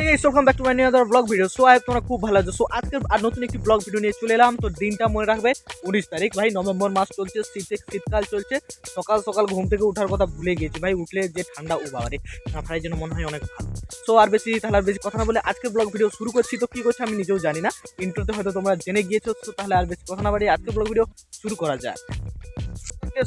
Guys welcome back to my new other blog video. So I তোমরা খুব ভালো আছো। সো আজকে আর নতুন একটি ব্লগ ভিডিও নিয়ে চলে এলাম। তো দিনটা মনে রাখবে 19 তারিখ ভাই, নভেম্বর মাস চলছে, শীতকাল চলছে। সকাল সকাল ঘুম থেকে ওঠার কথা ভুলে গেছি ভাই, উঠলে যে ঠান্ডা ও বাবারে ভাই যেন মনে হয় অনেক ভালো। সো আর বেশি কথা না বলে আজকে ব্লগ ভিডিও শুরু করছি। তো কি করছে আমি নিজেও জানি না, ইন্ট্রোতে হয়তো তোমরা জেনে গিয়েছো। তো তাহলে আর বেশি কথা না বাড়িয়ে আজকে ব্লগ ভিডিও শুরু করা যায়।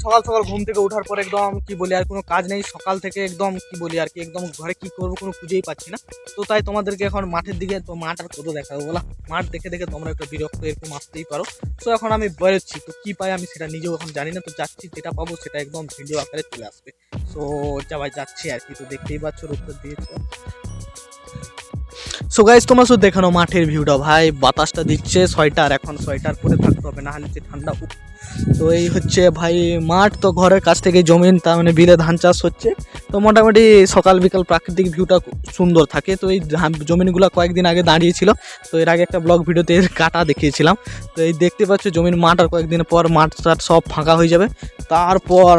সকাল সকাল ঘুম থেকে ওঠার পর একদম কি বলি আর কোনো কাজ নেই, সকাল থেকে একদম কি বলি আর কি একদম ঘরে কি করবো কোনো খুঁজেই পাচ্ছি না। তো তাই তোমাদেরকে এখন মাঠের দিকে, তো মাঠ আর কত দেখাবো বলা, মাঠ দেখে দেখে তোমরা একটু বিরক্ত এরকম আসতেই পারো। তো এখন আমি বেরোচ্ছি, তো কি পাই আমি সেটা নিজেও এখন জানি না। তো যাচ্ছি, যেটা পাবো সেটা একদম ভিডিও আকারে চলে আসবে। সো ভাই যাচ্ছি আর কি। তো দেখতেই পাচ্ছ উত্তর দিয়েছে। সো গাইস তোমরা শুধু দেখানো মাঠের ভিউটা ভাই, বাতাসটা দিচ্ছে সোয়েটার, এখন সোয়েটার পরে থাকতে হবে না হলে যে ঠান্ডা। তো এই হচ্ছে ভাই মাঠ, তো ঘরের কাছ থেকে জমিন, তার মানে বিলে ধান চাষ হচ্ছে। তো মোটামুটি সকাল বিকাল প্রাকৃতিক ভিউটা সুন্দর থাকে। তো এই জমিনগুলো কয়েকদিন আগে দাঁড়িয়েছিল, তো এর আগে একটা ব্লগ ভিডিওতে এর কাটা দেখিয়েছিলাম। তো এই দেখতে পাচ্ছ জমির মাঠ, আর কয়েকদিন পর মাঠ সব ফাঁকা হয়ে যাবে। তারপর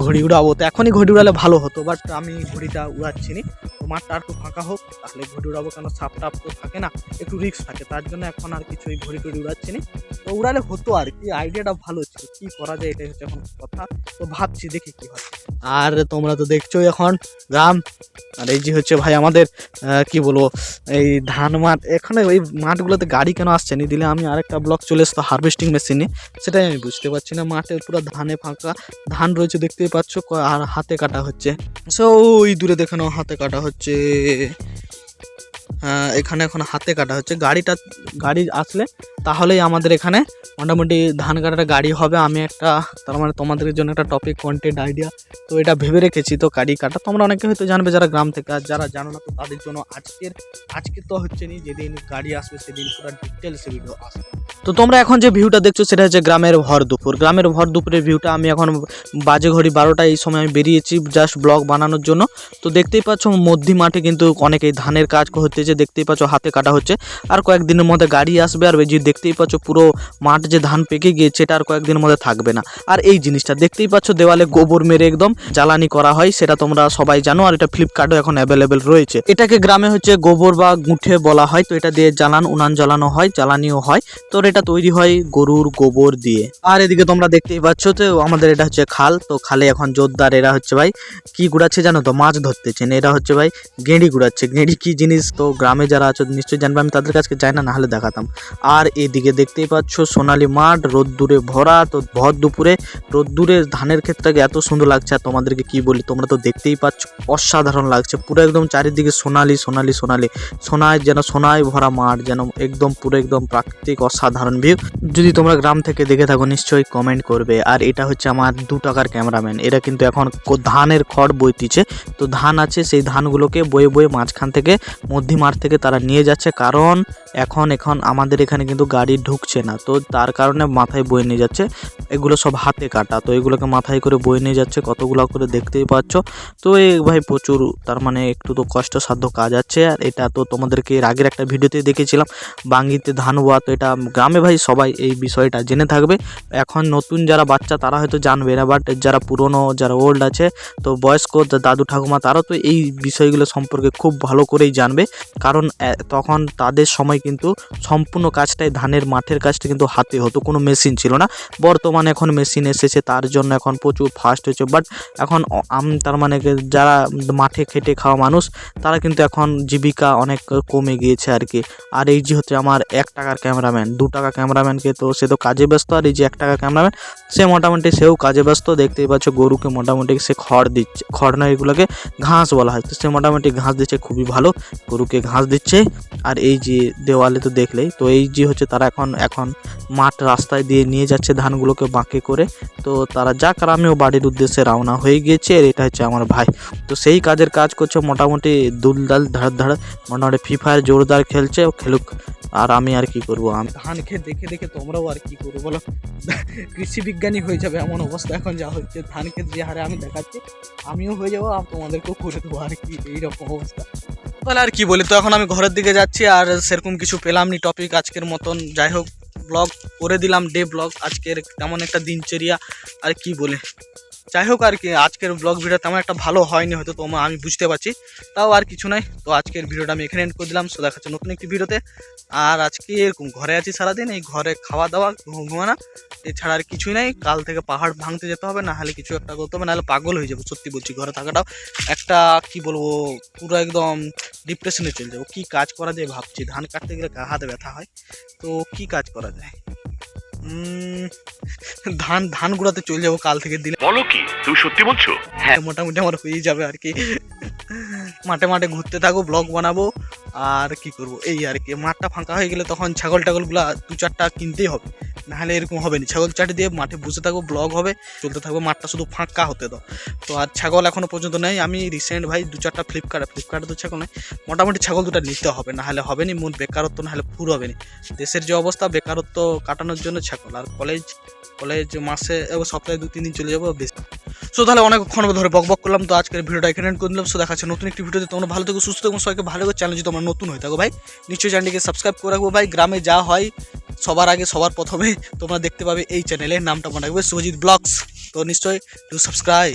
ঘড়ি উড়াবো। তো এখনই ঘড়ি উড়ালে ভালো হতো, বাট আমি ঘড়িটা উড়াচ্ছি নি। তো মাঠটা একটু ফাঁকা হোক তাহলে ঘড়ি উড়াবো, কেন সাপ টাপ তো থাকে না, একটু রিস্ক থাকে, তার জন্য এখন আর কিছু এই ঘড়ি টড়ি উড়াচ্ছি নি। তো উড়ালে হতো আর কি, আইডিয়াটা ভালো ছিল, কি করা যায় এটাই হচ্ছে এখন কথা। তো ভাবছি দেখি কি হয়। আর তোমরা তো দেখছো এখন গ্রাম, আর এই যে হচ্ছে ভাই আমাদের কি বলবো এই ধান মাঠ। এখানে ওই মাঠগুলোতে গাড়ি কেন আসছে নি, দিলে আমি আরেকটা ব্লগ চলে আসতো হারভেস্টিং মেশিন নিয়ে, সেটাই আমি বুঝতে পারছি না। মাঠে পুরো ধানে ফাঁকা, ধান রয়েছে দেখতেই পাচ্ছ, আর হাতে কাটা হচ্ছে। সো ওই দূরে দেখানো হাতে কাটা হচ্ছে, এখানে এখন হাতে কাটা হচ্ছে। গাড়ি আসলে তাহলেই আমাদের এখানে মোটামুটি ধান কাটার গাড়ি হবে। আমি একটা তার মানে তোমাদের জন্য একটা টপিক কন্টেন্ট আইডিয়া তো এটা ভেবে রেখেছি। তো গাড়ি কাটা তোমরা অনেকে হয়তো জানবে যারা গ্রাম থেকে, আর যারা জানো না তো তাদের জন্য আজকে তো হচ্ছে নি, যেদিন গাড়ি আসবে সেদিন পুরো ডিটেলসে ভিডিও আসবে। তো তোমরা এখন যে ভিউটা দেখছো সেটা হচ্ছে গ্রামের ভর দুপুরের ভিউটা। আমি এখন বাজে ঘড়ি 12টা, এই সময় আমি বেরিয়েছি জাস্ট ব্লগ বানানোর জন্য। তো দেখতেই পাচ্ছ মধ্যি মাঠে কিন্তু অনেকেই ধানের কাজ হচ্ছে, দেখতেই পাচ্ছ হাতে কাটা হচ্ছে। আর কয়েকদিনের মধ্যে গাড়ি আসবে, আর যে দেখতেই পাচ্ছ পুরো মাঠ যে ধান পেকে গিয়েছে এটা আর কয়েকদিনের মধ্যে থাকবে না। আর এই জিনিসটা দেখতেই পাচ্ছ দেওয়ালে গোবর মেরে একদম জ্বালানি করা হয়, সেটা তোমরা সবাই জানো। আর এটা ফ্লিপকার্টও এখন অ্যাভেলেবেল রয়েছে। এটাকে গ্রামে হচ্ছে গোবর বা গুঁঠে বলা হয়। তো এটা দিয়ে উনান জ্বালানো হয়, জ্বালানিও হয়। তো এটা তৈরি হয় গরুর গোবর দিয়ে। আর এদিকে তোমরা দেখতেই পাচ্ছ তো আমাদের এটা হচ্ছে খাল। তো খালে এখন জোরদার এরা হচ্ছে ভাই কি গুড়াচ্ছে জানো তো, মাছ ধরতেছেন। এরা হচ্ছে ভাই গেঁড়ি গুড়াচ্ছে। গেঁড়ি কি জিনিস তো গ্রামে যারা আছো নিশ্চয়ই জানবে, আমি তাদের কাছে যাই না, নাহলে দেখাতাম। আর এদিকে দেখতেই পাচ্ছ সোনালী মাঠ রোদ্দুরে ভরা। তো ভর দুপুরে রোদ্দুরে ধানের ক্ষেতটাকে এত সুন্দর লাগছে, আর তোমাদেরকে কি বলি, তোমরা তো দেখতেই পাচ্ছ অসাধারণ লাগছে। পুরো একদম চারিদিকে সোনালি সোনায় ভরা মাঠ, যেন একদম পুরো একদম প্রাকৃতিক অসাধারণ ভিউ। যদি তোমরা গ্রাম থেকে দেখে থাকো নিশ্চয়ই কমেন্ট করবে। আর এটা হচ্ছে আমার 2 টাকার ক্যামেরাম্যান। এরা কিন্তু এখন ধানের খড় বইতিছে। তো ধান আছে, সেই ধানগুলোকে বয়ে মাঝখান থেকে মধ্যি মাঠ থেকে তারা নিয়ে যাচ্ছে, কারণ এখন আমাদের এখানে কিন্তু গাড়ি ঢুকছে না। তো তার কারণে মাথায় বয়ে নিয়ে যাচ্ছে। এগুলো সব হাতে কাটা, তো এগুলোকে মাথায় করে বয়ে নিয়ে যাচ্ছে, কতগুলো করে দেখতেই পাচ্ছ। তো এই ভাই প্রচুর, তার মানে একটু তো কষ্টসাধ্য কাজ আছে। আর এটা তো তোমাদেরকে এর আগের একটা ভিডিওতে দেখেছিলাম বাঙ্গিতে ধান বোয়া। তো এটা গ্রামে ভাই সবাই এই বিষয়টা জেনে থাকবে। এখন নতুন যারা বাচ্চা তারা হয়তো জানবে না, বাট যারা পুরনো, যারা ওল্ড আছে, তো বয়স্ক দাদু ঠাকুমা, তারাও তো এই বিষয়গুলো সম্পর্কে খুব ভালো করেই জানবে। কারণ তখন তাদের সময় কিন্তু সম্পূর্ণ কাজটাই ধানের মাঠের কাজটা কিন্তু হাতে হতো, কোনো মেশিন ছিল না। বর্তমানে এখন মেশিন এসেছে, তার জন্য এখন প্রচুর ফাস্ট হয়েছে। বাট এখন তার মানে যারা মাঠে খেটে খাওয়া মানুষ, তারা কিন্তু এখন জীবিকা অনেক কমে গিয়েছে আর কি। আর এই যে হচ্ছে আমার 1 টাকার ক্যামেরাম্যান, 2 টাকা ক্যামেরাম্যানকে তো সে তো কাজে ব্যস্ত, আর এই যে 1 টাকা ক্যামেরাম্যান সে মোটামুটি সেও কাজে ব্যস্ত। দেখতেই পাচ্ছ গরুকে মোটামুটি সে খড় দিচ্ছে, খড় নয় এগুলোকে ঘাস বলা হয়। তো সে মোটামুটি ঘাস দিচ্ছে, খুবই ভালো, গরুকে ঘাস দিচ্ছে। আর এই যে দেওয়ালে তো দেখলেই তো, এই যে হচ্ছে তারা এখন মাঠ রাস্তায় দিয়ে নিয়ে যাচ্ছে ধানগুলোকে বাঁকে করে। তো তারা যাক, আর আমিও বাড়ির উদ্দেশ্যে রওনা হয়ে গিয়েছে। আর এটা হচ্ছে আমার ভাই, তো সেই কাজ করছে মোটামুটি দুলদাল ধড় মোটামুটি ফ্রি ফায়ার জোরদার খেলুক। আর আমি আর কি করবো, আমি ধান খেয়ে দেখে দেখে তোমরাও আর কি করবো বলো, কৃষি বিজ্ঞানী হয়ে যাবে এমন অবস্থা এখন যা হচ্ছে। ধান খেত যে হারে আমি দেখাচ্ছি আমিও হয়ে যাবো, আর তোমাদেরকেও করে দেবো আর কি, এইরকম অবস্থা। তাহলে আর কি বলি, তো এখন আমি ঘরের দিকে যাচ্ছি, আর সেরকম কিছু পেলাম নি টপিক আজকের মতন। যাই হোক ব্লগ করে দিলাম, ডে ব্লগ আজকের, তেমন একটা দিনচর্যা আর কি বলে। যাই হোক আর কি, আজকের ব্লগ ভিডিও তেমন একটা ভালো হয়নি হয়তো আমি বুঝতে পারছি, তাও আর কিছু নাই। তো আজকের ভিডিওটা আমি এখানে এন্ড করে দিলাম। সো দেখা হচ্ছে নতুন একটি ভিডিওতে। আর আজকে এরকম ঘরে আছি সারাদিন, এই ঘরে খাওয়া দাওয়া ঘুমানো, এছাড়া আর কিছুই নাই। কাল থেকে পাহাড় ভাঙতে যেতে হবে, না হলে কিছু একটা করতে হবে, নাহলে পাগল হয়ে যাবো। সত্যি বলছি, ঘরে থাকাটাও একটা কি বলবো, পুরো একদম ডিপ্রেশনে চলে যাবো। কি কাজ করা যায় ভাবছি, ধান কাটতে গেলে হাতে ব্যথা হয়, তো কি কাজ করা যায়? ধান গুড়াতে চলে যাবো কাল থেকে দিলে। বলো কি, তুমি সত্যি বলছো? হ্যাঁ, মোটামুটি আমার হয়ে যাবে আর কি। মাঠে মাঠে ঘুরতে থাকবো, ব্লগ বানাবো, আর কি করব এই আর কি। মাঠটা ফাঁকা হয়ে গেলে তখন ছাগল টাগলগুলা 2-4টা কিনতেই হবে, নাহলে এরকম হবে না। ছাগল চাটি দিয়ে মাঠে বসে থাকবো, ব্লগ হবে, চলতে থাকবে, মাঠটা শুধু ফাঁকা হতে দাও। তো আর ছাগল এখনো পর্যন্ত নেই। আমি রিসেন্ট ভাই 2-4টা ফ্লিপকার্টে তো ছাগল নেই, মোটামুটি ছাগল 2টা নিতে হবে, নাহলে হবে না। মন বেকারত্ব নাহলে পুরো হবে না। দেশের যে অবস্থা, বেকারত্ব কাটানোর জন্য ছাগল। আর কলেজ মাসে সপ্তাহে 2-3 দিন চলে যাবো বেশি। সো তাহলে অনেকক্ষণ ধরে বক করলাম। তো আজকের ভিডিওটা এখানে এন্ড করে দিলাম। সো দেখা হচ্ছে নতুন একটি ভিডিওতে। তোমরা ভালো থেকো, সুস্থ থেকো, সবাইকে ভালো করে। চ্যানেল যদি তোমরা নতুন হয়ে থাকো ভাই, নিশ্চয়ই চ্যানেলটিকে সাবস্ক্রাইব করে রাখবো ভাই। গ্রামে যা হয় সবার আগে সবার প্রথমে তোমরা দেখতে পাবে এই চ্যানেলের নামটা মনে রাখবে, শুভজিৎ ব্লগস। তো নিশ্চয়ই ডু সাবস্ক্রাইব।